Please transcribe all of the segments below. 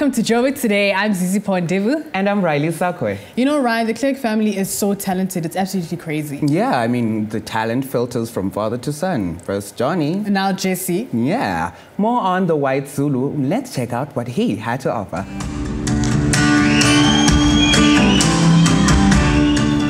welcome to Joburg Today. I'm Zizi Pondevu. And I'm Riley Sakwe. You know, Ryan, the Clegg family is so talented. It's absolutely crazy. Yeah, I mean, the talent filters from father to son. First Johnny. And now Jesse. Yeah. More on the White Zulu. Let's check out what he had to offer.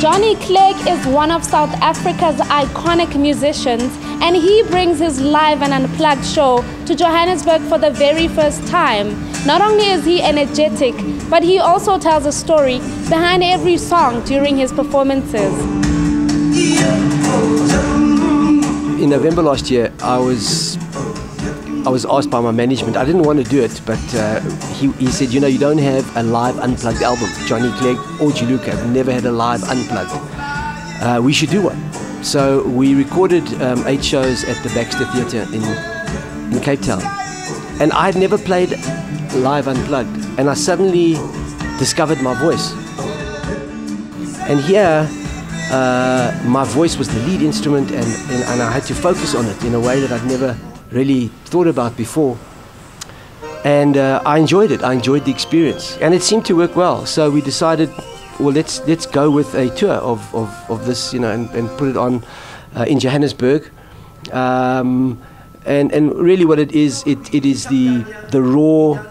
Johnny Clegg is one of South Africa's iconic musicians, and he brings his live and unplugged show to Johannesburg for the very first time. Not only is he energetic, but he also tells a story behind every song during his performances. In November last year, I was asked by my management. I didn't want to do it, but he said, you know, you don't have a live unplugged album. Johnny Clegg or Juluka have never had a live unplugged. We should do one. So we recorded 8 shows at the Baxter Theatre in Cape Town. And I had never played live unplugged. And I suddenly discovered my voice. And here, my voice was the lead instrument, and I had to focus on it in a way that I'd never really thought about before. And I enjoyed it. I enjoyed the experience, and it seemed to work well. So we decided, well, let's go with a tour of this, you know, and put it on in Johannesburg. And really, what it is the raw,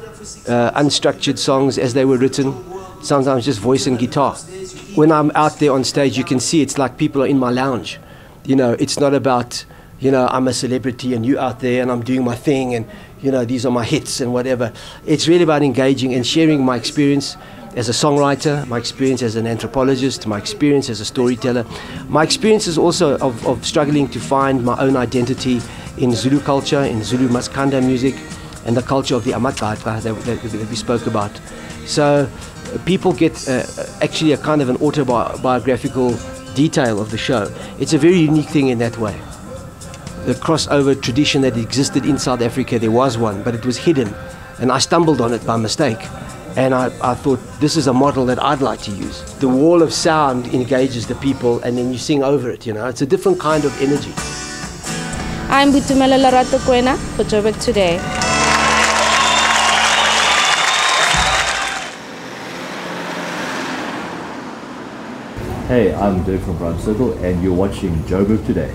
unstructured songs as they were written. Sometimes just voice and guitar. When I'm out there on stage, you can see it's like people are in my lounge. You know, it's not about, you know, I'm a celebrity and you out there and I'm doing my thing and, you know, these are my hits and whatever. It's really about engaging and sharing my experience as a songwriter, my experience as an anthropologist, my experience as a storyteller. My experience is also of struggling to find my own identity in Zulu culture, in Zulu Maskanda music, and the culture of the Amakatwa that we spoke about. So people get actually a kind of an autobiographical detail of the show. It's a very unique thing in that way. The crossover tradition that existed in South Africa, there was one, but it was hidden. And I stumbled on it by mistake. And I thought, this is a model that I'd like to use. The wall of sound engages the people, and then you sing over it, you know. It's a different kind of energy. I'm Butumela Larato Kwena for Joburg Today. Hey, I'm Dirk from Brown Circle, and you're watching Joburg Today.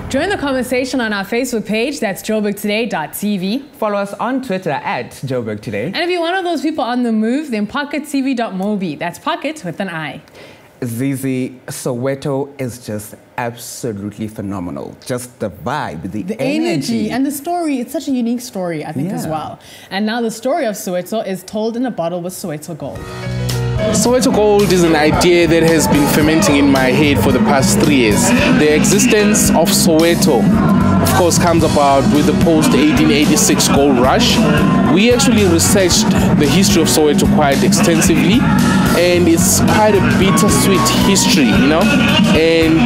Join the conversation on our Facebook page. That's joburgtoday.tv. Follow us on Twitter at Joburg Today. And if you're one of those people on the move, then pockettv.mobi. That's pocket with an I. Zizi, Soweto is just absolutely phenomenal. Just the vibe, the energy. And the story, it's such a unique story, I think, as well. And now the story of Soweto is told in a bottle with Soweto Gold. Soweto Gold is an idea that has been fermenting in my head for the past 3 years. The existence of Soweto, of course, comes about with the post-1886 gold rush. We actually researched the history of Soweto quite extensively, and it's quite a bittersweet history, you know. And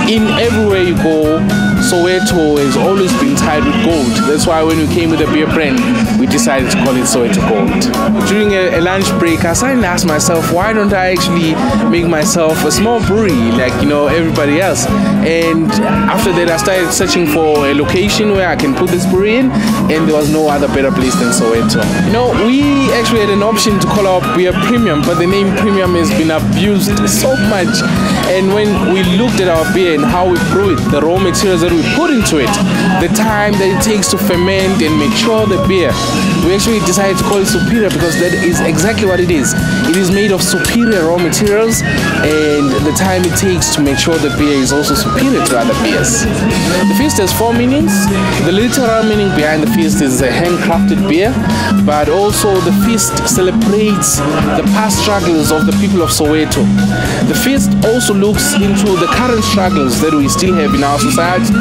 in everywhere you go, Soweto has always been tied with gold. That's why when we came with the beer brand, we decided to call it Soweto Gold. During a lunch break, I suddenly asked myself, why don't I actually make myself a small brewery like, you know, everybody else? And after that, I started searching for a location where I can put this brewery in, and there was no other better place than Soweto. You know, we actually had an option to call our beer Premium, but the name Premium has been abused so much. And when we looked at our beer and how we brew it, the raw materials that we put into it, the time that it takes to ferment and mature the beer, we actually decided to call it Superior because that is exactly what it is. It is made of superior raw materials, and the time it takes to make sure the beer is also superior to other beers. The feast has 4 meanings. The literal meaning behind the feast is a handcrafted beer, but also the feast celebrates the past struggles of the people of Soweto. The feast also looks into the current struggles that we still have in our societies,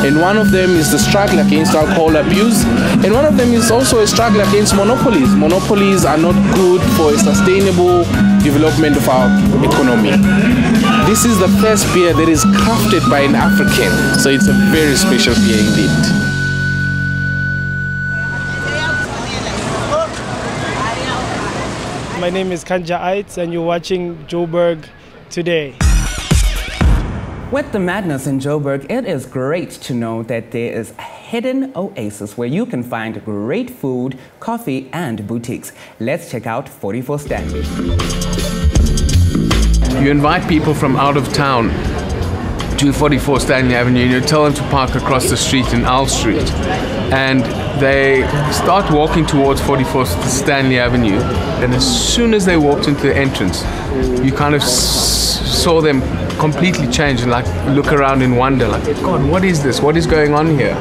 and one of them is the struggle against alcohol abuse, and one of them is also a struggle against monopolies. Monopolies are not good for a sustainable development of our economy. This is the first beer that is crafted by an African, so it's a very special beer indeed. My name is Kanja Aitz, and you're watching Joburg Today. With the madness in Joburg, it is great to know that there is hidden oasis where you can find great food, coffee, and boutiques. Let's check out 44 Stanley. You invite people from out of town to 44 Stanley Avenue and you tell them to park across the street in Owl Street, and they start walking towards 44 Stanley Avenue, and as soon as they walked into the entrance you kind of saw them completely change and like look around in wonder, like, God, what is this? What is going on here?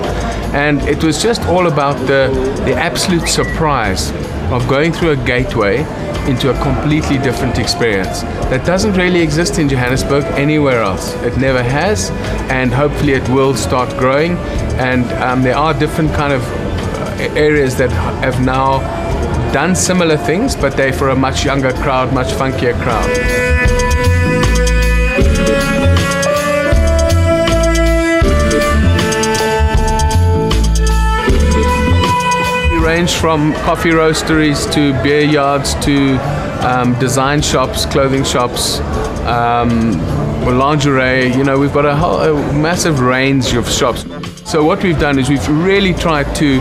And it was just all about the absolute surprise of going through a gateway into a completely different experience that doesn't really exist in Johannesburg anywhere else. It never has, and hopefully it will start growing. And there are different kind of areas that have now done similar things, but they're for a much younger crowd, much funkier crowd. Range from coffee roasteries to beer yards to design shops, clothing shops, lingerie. You know, we've got a massive range of shops. So what we've done is we've really tried to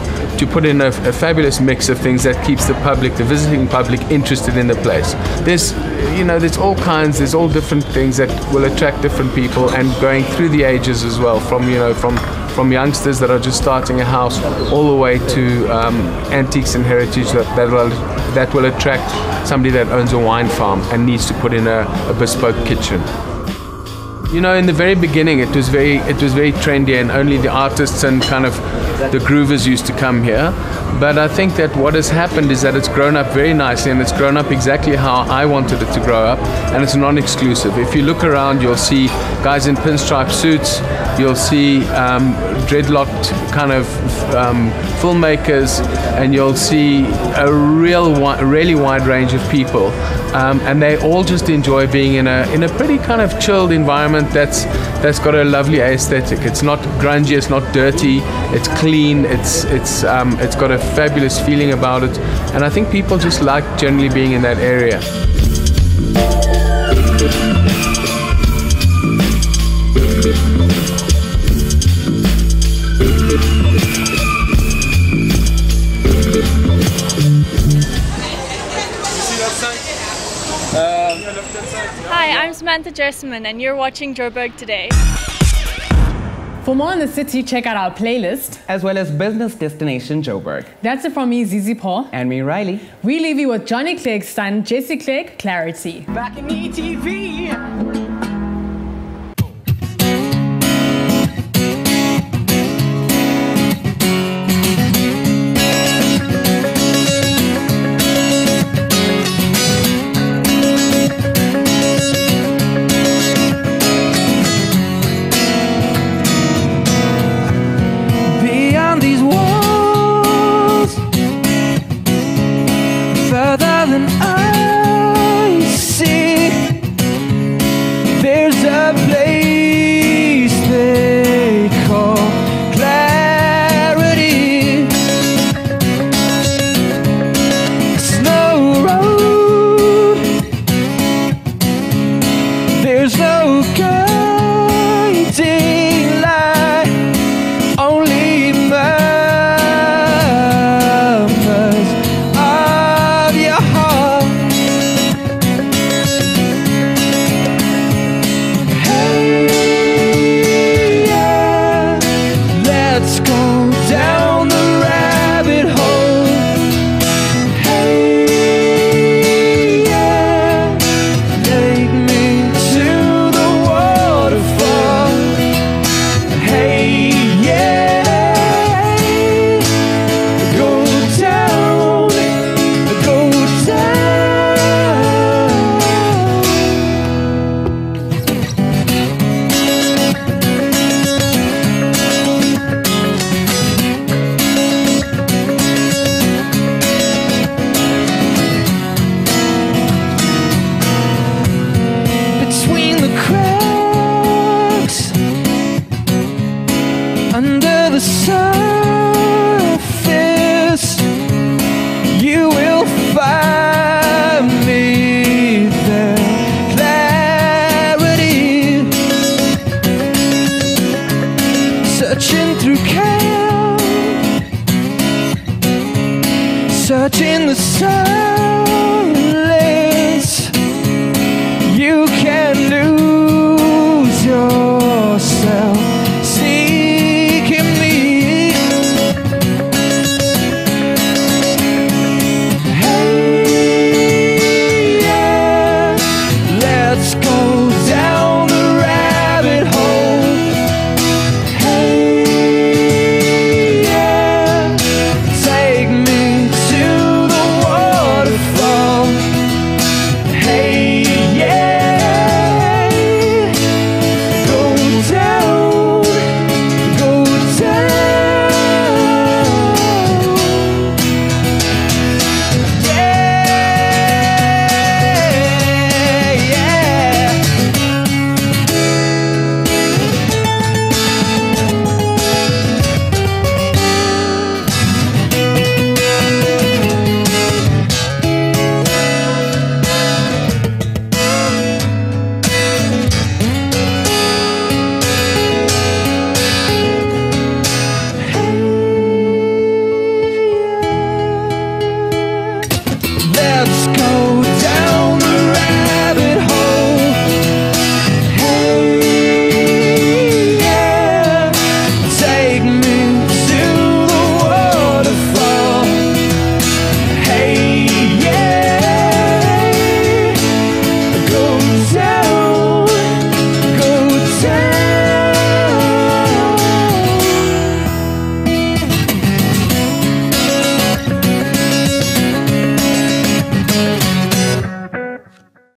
put in a fabulous mix of things that keeps the public, the visiting public, interested in the place. There's all kinds, there's all different things that will attract different people, and going through the ages as well, from youngsters that are just starting a house all the way to antiques and heritage that will attract somebody that owns a wine farm and needs to put in a bespoke kitchen. You know, in the very beginning it was very trendy, and only the artists and kind of the groovers used to come here. But I think that what has happened is that it's grown up very nicely, and it's grown up exactly how I wanted it to grow up, and it's non-exclusive. If you look around, you'll see guys in pinstripe suits, you'll see dreadlocked kind of filmmakers, and you'll see a really wide range of people, and they all just enjoy being in a pretty kind of chilled environment that's got a lovely aesthetic. It's not grungy, it's not dirty, it's clean, it's got a fabulous feeling about it, and I think people just like generally being in that area. Hi, I'm Samantha Jessamine and you're watching Joburg Today. For more on the city, check out our playlist, as well as Business Destination Joburg. That's it from me, Zizi Paul. And me, Riley. We leave you with Johnny Clegg's son, Jesse Clegg, Clarity. Back in ETV. the sun.